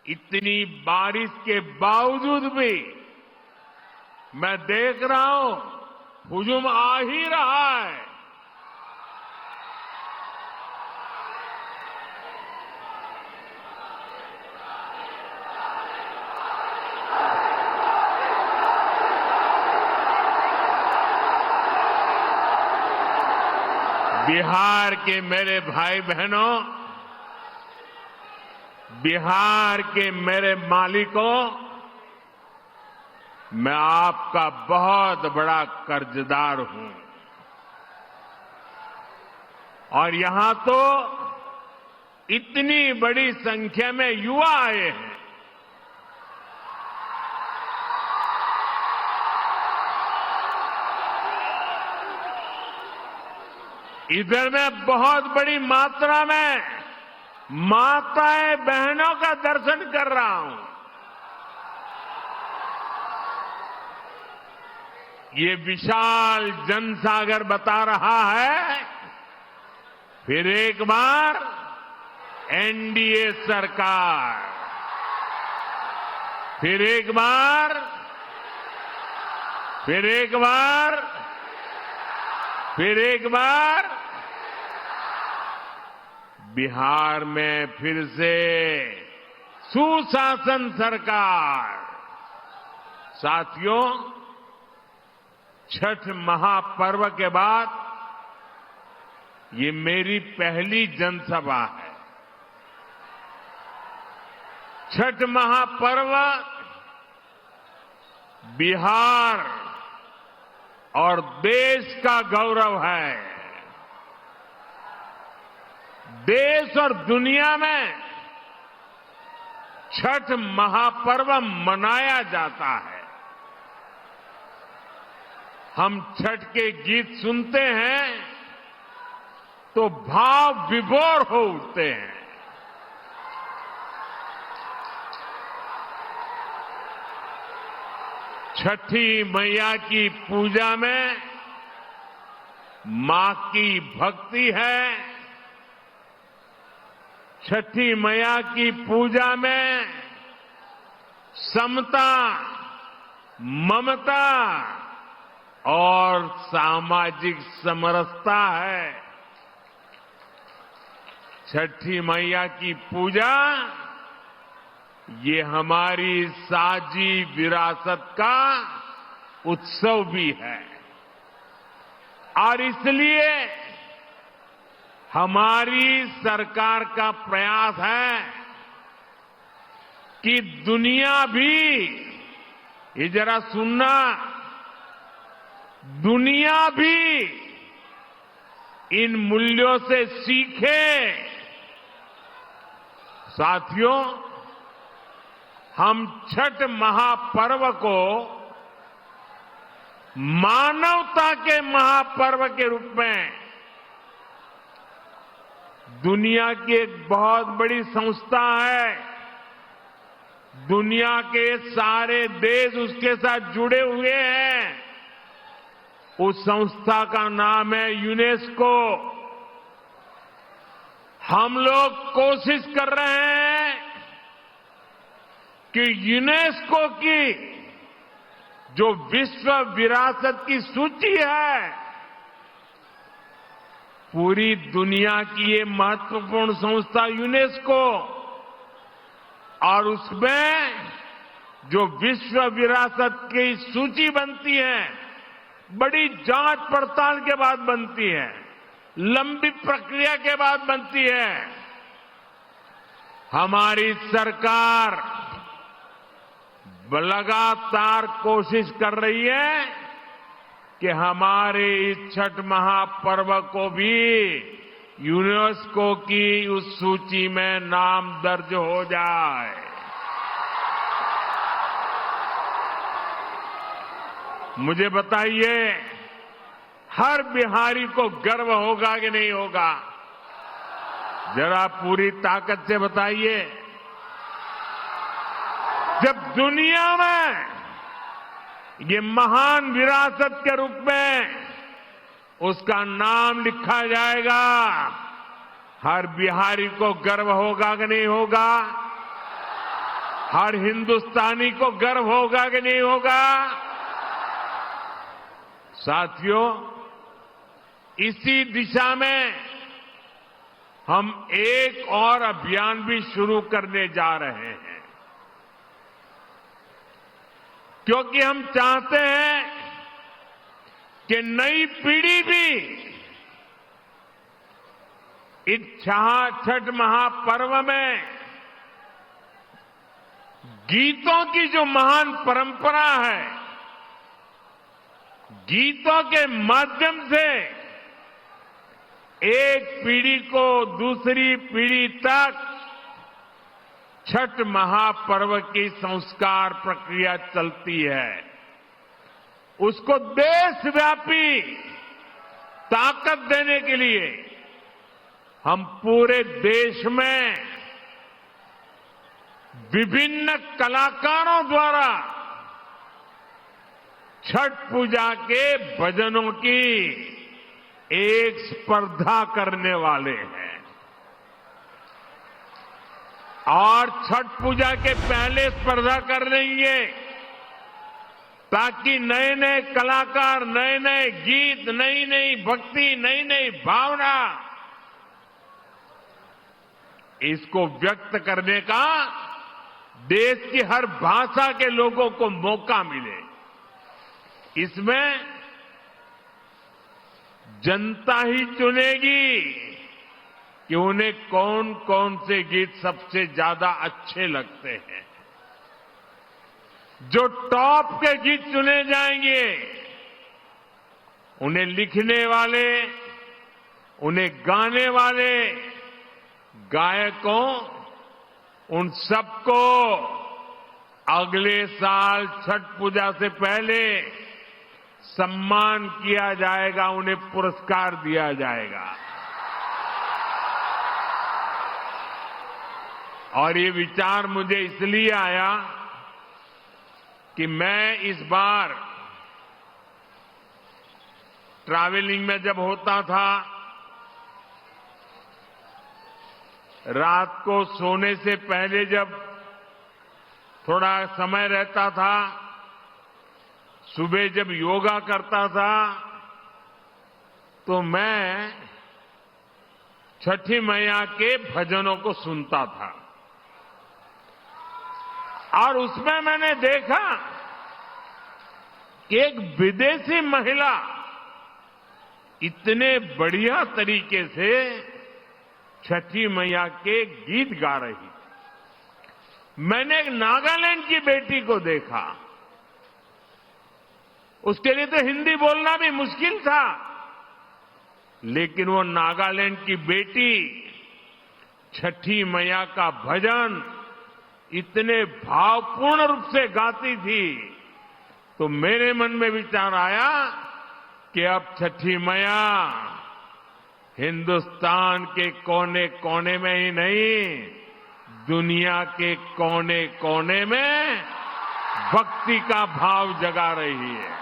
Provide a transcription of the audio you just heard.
इतनी बारिश के बावजूद भी मैं देख रहा हूं हुजूम आ ही रहा है। बिहार के मेरे भाई बहनों, बिहार के मेरे मालिकों, मैं आपका बहुत बड़ा कर्जदार हूं। और यहां तो इतनी बड़ी संख्या में युवा आए हैं। इधर में बहुत बड़ी मात्रा में माताएं बहनों का दर्शन कर रहा हूं। ये विशाल जनसागर बता रहा है फिर एक बार एनडीए सरकार, फिर एक बार, फिर एक बार, फिर एक बार बिहार में फिर से सुशासन सरकार। साथियों, छठ महापर्व के बाद ये मेरी पहली जनसभा है। छठ महापर्व बिहार और देश का गौरव है। देश और दुनिया में छठ महापर्व मनाया जाता है। हम छठ के गीत सुनते हैं तो भाव विभोर हो उठते हैं। छठी मैया की पूजा में मां की भक्ति है। छठी मैया की पूजा में समता, ममता और सामाजिक समरसता है। छठी मैया की पूजा ये हमारी साझी विरासत का उत्सव भी है। और इसलिए हमारी सरकार का प्रयास है कि दुनिया भी, ये जरा सुनना, दुनिया भी इन मूल्यों से सीखे। साथियों, हम छठ महापर्व को मानवता के महापर्व के रूप में दुनिया की एक बहुत बड़ी संस्था है। दुनिया के सारे देश उसके साथ जुड़े हुए हैं। उस संस्था का नाम है यूनेस्को। हम लोग कोशिश कर रहे हैं कि यूनेस्को की जो विश्व विरासत की सूची है, पूरी दुनिया की ये महत्वपूर्ण संस्था यूनेस्को, और उसमें जो विश्व विरासत की सूची बनती है, बड़ी जांच पड़ताल के बाद बनती है, लंबी प्रक्रिया के बाद बनती है। हमारी सरकार लगातार कोशिश कर रही है कि हमारे इस छठ महापर्व को भी यूनेस्को की उस सूची में नाम दर्ज हो जाए। मुझे बताइए, हर बिहारी को गर्व होगा कि नहीं होगा? जरा पूरी ताकत से बताइए। जब दुनिया में ये महान विरासत के रूप में उसका नाम लिखा जाएगा, हर बिहारी को गर्व होगा कि नहीं होगा? हर हिंदुस्तानी को गर्व होगा कि नहीं होगा? साथियों, इसी दिशा में हम एक और अभियान भी शुरू करने जा रहे हैं, क्योंकि हम चाहते हैं कि नई पीढ़ी भी इस छठ महापर्व में गीतों की जो महान परंपरा है, गीतों के माध्यम से एक पीढ़ी को दूसरी पीढ़ी तक छठ महापर्व की संस्कार प्रक्रिया चलती है। उसको देशव्यापी ताकत देने के लिए हम पूरे देश में विभिन्न कलाकारों द्वारा छठ पूजा के भजनों की एक स्पर्धा करने वाले हैं। और छठ पूजा के पहले स्पर्धा कर रही है, ताकि नए नए कलाकार, नए नए गीत, नई नई भक्ति, नई नई भावना, इसको व्यक्त करने का देश की हर भाषा के लोगों को मौका मिले। इसमें जनता ही चुनेगी कि उन्हें कौन कौन से गीत सबसे ज्यादा अच्छे लगते हैं। जो टॉप के गीत चुने जाएंगे, उन्हें लिखने वाले, उन्हें गाने वाले गायकों, उन सबको अगले साल छठ पूजा से पहले सम्मान किया जाएगा, उन्हें पुरस्कार दिया जाएगा। और ये विचार मुझे इसलिए आया कि मैं इस बार ट्रैवलिंग में जब होता था, रात को सोने से पहले जब थोड़ा समय रहता था, सुबह जब योगा करता था, तो मैं छठी मैया के भजनों को सुनता था। और उसमें मैंने देखा कि एक विदेशी महिला इतने बढ़िया तरीके से छठी मैया के गीत गा रही थी। मैंने एक नागालैंड की बेटी को देखा, उसके लिए तो हिंदी बोलना भी मुश्किल था, लेकिन वो नागालैंड की बेटी छठी मैया का भजन इतने भावपूर्ण रूप से गाती थी, तो मेरे मन में विचार आया कि अब छठी मैया हिंदुस्तान के कोने कोने में ही नहीं, दुनिया के कोने कोने में भक्ति का भाव जगा रही है।